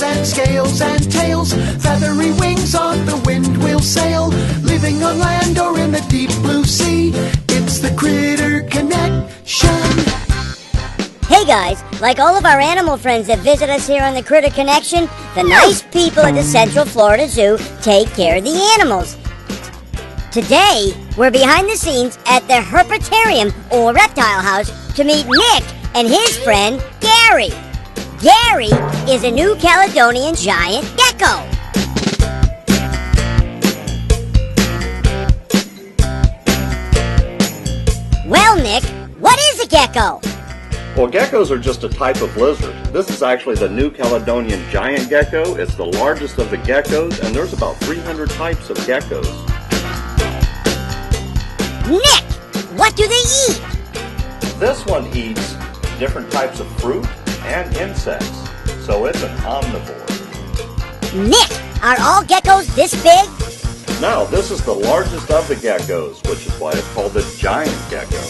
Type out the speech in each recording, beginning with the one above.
claws and scales and tails, feathery wings on the wind will sail, living on land or in the deep blue sea. It's the Critter Connection. Hey guys, like all of our animal friends that visit us here on the Critter Connection, the nice people at the Central Florida Zoo take care of the animals. Today, we're behind the scenes at the Herpetarium or Reptile House to meet Nick and his friend Gary. Gary is a New Caledonian giant gecko. Well, Nick, what is a gecko? Well, geckos are just a type of lizard. This is actually the New Caledonian giant gecko. It's the largest of the geckos, and there's about 300 types of geckos. Nick, what do they eat? This one eats different types of fruit and insects, so it's an omnivore. Nick, are all geckos this big? Now, this is the largest of the geckos, which is why it's called the giant gecko.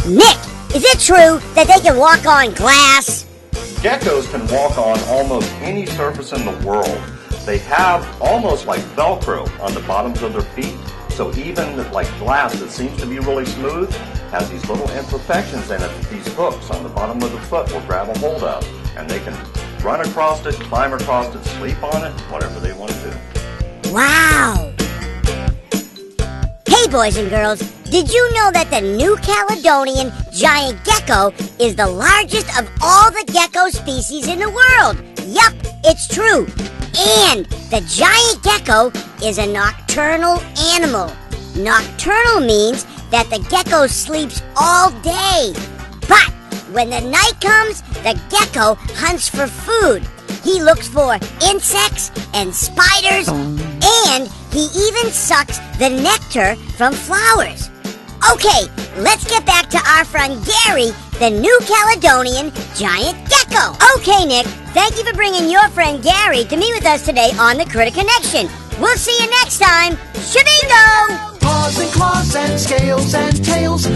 Nick, is it true that they can walk on glass? Geckos can walk on almost any surface in the world. They have almost like Velcro on the bottoms of their feet, so even like glass that seems to be really smooth has these little imperfections in it that these hooks on the bottom of the foot will grab a hold of, and they can run across it, climb across it, sleep on it, whatever they want to do. Wow! Hey boys and girls, did you know that the New Caledonian giant gecko is the largest of all the gecko species in the world? Yup, it's true. And the giant gecko is a nocturnal animal. Nocturnal means that the gecko sleeps all day. But when the night comes, the gecko hunts for food. He looks for insects and spiders, and he even sucks the nectar from flowers. Okay, let's get back to our friend Gary, the New Caledonian giant gecko. Okay, Nick, thank you for bringing your friend Gary to meet with us today on the Critter Connection. We'll see you next time. Shabingo! Paws and claws and scales and tails,